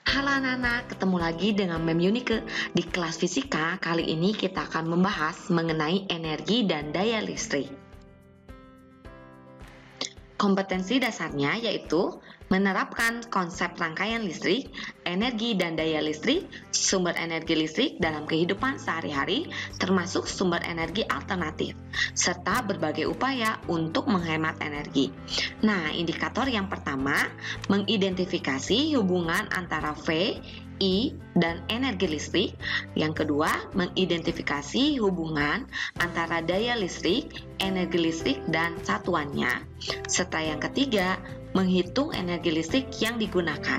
Halo anak-anak, ketemu lagi dengan Mem Yunike. Di kelas fisika, kali ini kita akan membahas mengenai energi dan daya listrik. Kompetensi dasarnya yaitu menerapkan konsep rangkaian listrik, energi dan daya listrik, sumber energi listrik dalam kehidupan sehari-hari, termasuk sumber energi alternatif, serta berbagai upaya untuk menghemat energi. Nah, indikator yang pertama, mengidentifikasi hubungan antara V, I, dan energi listrik. Yang kedua, mengidentifikasi hubungan antara daya listrik, energi listrik, dan satuannya. Serta yang ketiga, menghitung energi listrik yang digunakan.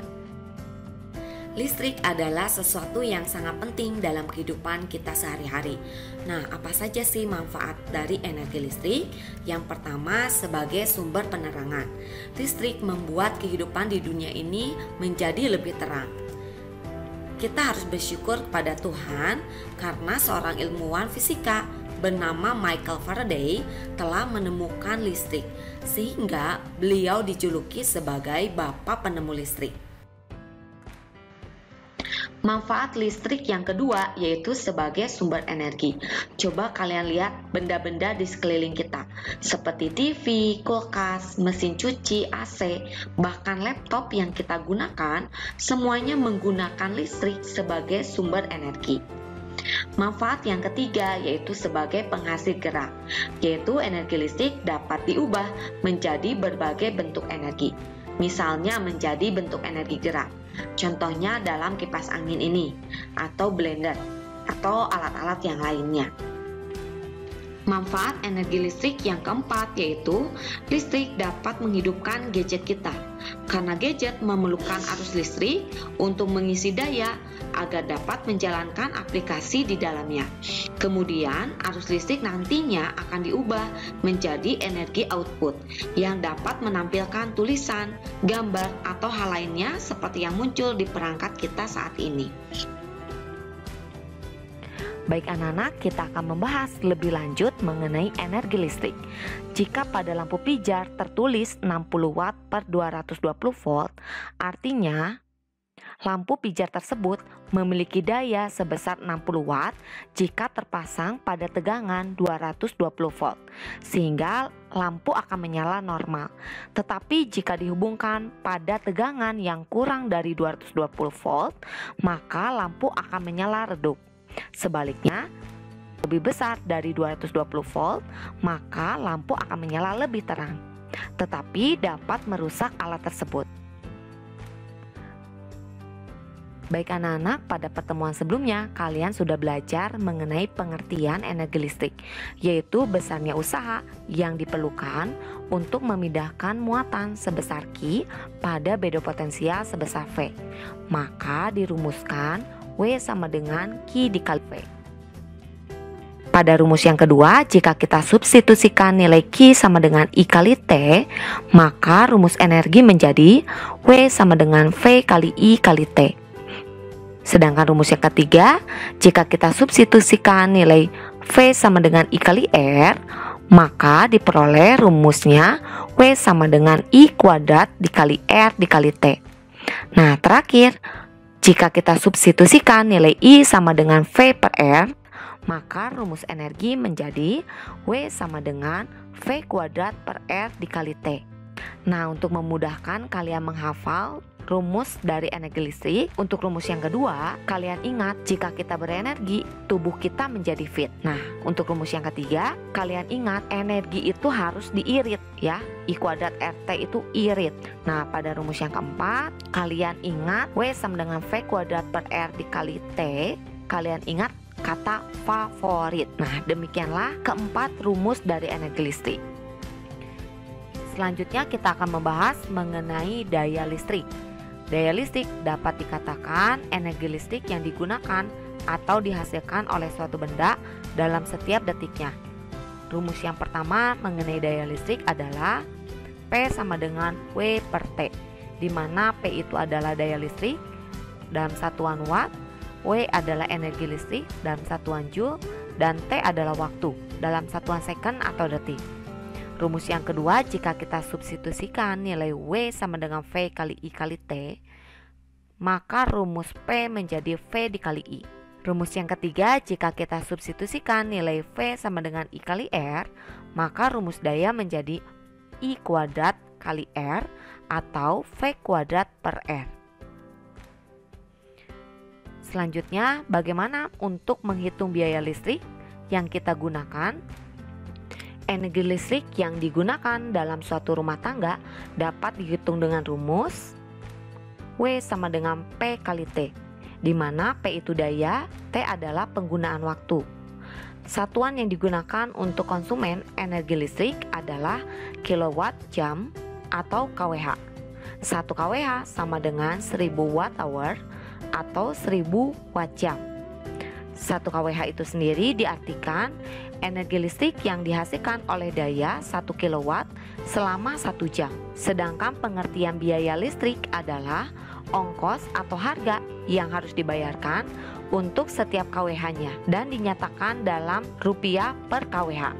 Listrik adalah sesuatu yang sangat penting dalam kehidupan kita sehari-hari. Nah, apa saja sih manfaat dari energi listrik? Yang pertama, sebagai sumber penerangan. Listrik membuat kehidupan di dunia ini menjadi lebih terang. Kita harus bersyukur pada Tuhan karena seorang ilmuwan fisika bernama Michael Faraday telah menemukan listrik, sehingga beliau dijuluki sebagai Bapak Penemu Listrik. Manfaat listrik yang kedua yaitu sebagai sumber energi. Coba kalian lihat benda-benda di sekeliling kita, seperti TV, kulkas, mesin cuci, AC, bahkan laptop yang kita gunakan, semuanya menggunakan listrik sebagai sumber energi. Manfaat yang ketiga yaitu sebagai penghasil gerak, yaitu energi listrik dapat diubah menjadi berbagai bentuk energi. Misalnya menjadi bentuk energi gerak. Contohnya dalam kipas angin ini, atau blender, atau alat-alat yang lainnya. Manfaat energi listrik yang keempat yaitu listrik dapat menghidupkan gadget kita. Karena gadget memerlukan arus listrik untuk mengisi daya agar dapat menjalankan aplikasi di dalamnya. Kemudian arus listrik nantinya akan diubah menjadi energi output yang dapat menampilkan tulisan, gambar, atau hal lainnya seperti yang muncul di perangkat kita saat ini. Baik anak-anak, kita akan membahas lebih lanjut mengenai energi listrik. Jika pada lampu pijar tertulis 60 watt per 220 volt, artinya lampu pijar tersebut memiliki daya sebesar 60 watt jika terpasang pada tegangan 220 volt, sehingga lampu akan menyala normal. Tetapi jika dihubungkan pada tegangan yang kurang dari 220 volt, maka lampu akan menyala redup. Sebaliknya, lebih besar dari 220 volt, maka lampu akan menyala lebih terang, tetapi dapat merusak alat tersebut. Baik anak-anak, pada pertemuan sebelumnya kalian sudah belajar mengenai pengertian energi listrik, yaitu besarnya usaha yang diperlukan untuk memindahkan muatan sebesar Q pada bedo potensial sebesar V. Maka dirumuskan W sama dengan Q dikali V. Pada rumus yang kedua, jika kita substitusikan nilai Q sama dengan I kali T, maka rumus energi menjadi W sama dengan V kali I kali T. Sedangkan rumus yang ketiga, jika kita substitusikan nilai V sama dengan I kali R, maka diperoleh rumusnya W sama dengan I kuadrat dikali R dikali T. Nah, terakhir, jika kita substitusikan nilai I sama dengan V per R, maka rumus energi menjadi W sama dengan V kuadrat per R dikali T. Nah, untuk memudahkan kalian menghafal rumus dari energi listrik, untuk rumus yang kedua, kalian ingat jika kita berenergi, tubuh kita menjadi fit. Nah, untuk rumus yang ketiga, kalian ingat energi itu harus diirit ya. I kuadrat RT itu irit. Nah, pada rumus yang keempat, kalian ingat W sama dengan V kuadrat per R dikali T. Kalian ingat kata favorit. Nah, demikianlah keempat rumus dari energi listrik. Selanjutnya kita akan membahas mengenai daya listrik. Daya listrik dapat dikatakan energi listrik yang digunakan atau dihasilkan oleh suatu benda dalam setiap detiknya. Rumus yang pertama mengenai daya listrik adalah P sama dengan W per T, di mana P itu adalah daya listrik dalam satuan watt, W adalah energi listrik dalam satuan joule, dan T adalah waktu dalam satuan second atau detik. Rumus yang kedua, jika kita substitusikan nilai W sama dengan V kali I kali T, maka rumus P menjadi V dikali I. Rumus yang ketiga, jika kita substitusikan nilai V sama dengan I kali R, maka rumus daya menjadi I kuadrat kali R atau V kuadrat per R. Selanjutnya, bagaimana untuk menghitung biaya listrik yang kita gunakan? Energi listrik yang digunakan dalam suatu rumah tangga dapat dihitung dengan rumus W sama dengan P kali T, di mana P itu daya, T adalah penggunaan waktu. Satuan yang digunakan untuk konsumen energi listrik adalah kilowatt jam atau kWh. 1 kWh sama dengan 1000 watt hour atau 1000 watt jam. 1 kWh itu sendiri diartikan energi listrik yang dihasilkan oleh daya 1 kW selama 1 jam. Sedangkan pengertian biaya listrik adalah ongkos atau harga yang harus dibayarkan untuk setiap kWh-nya dan dinyatakan dalam rupiah per kWh.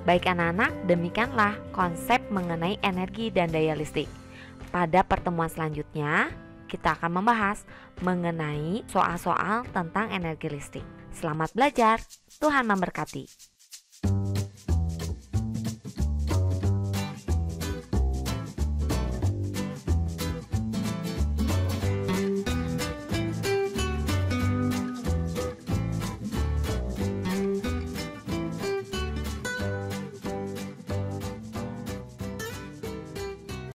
Baik anak-anak, demikianlah konsep mengenai energi dan daya listrik. Pada pertemuan selanjutnya, kita akan membahas mengenai soal-soal tentang energi listrik. Selamat belajar, Tuhan memberkati.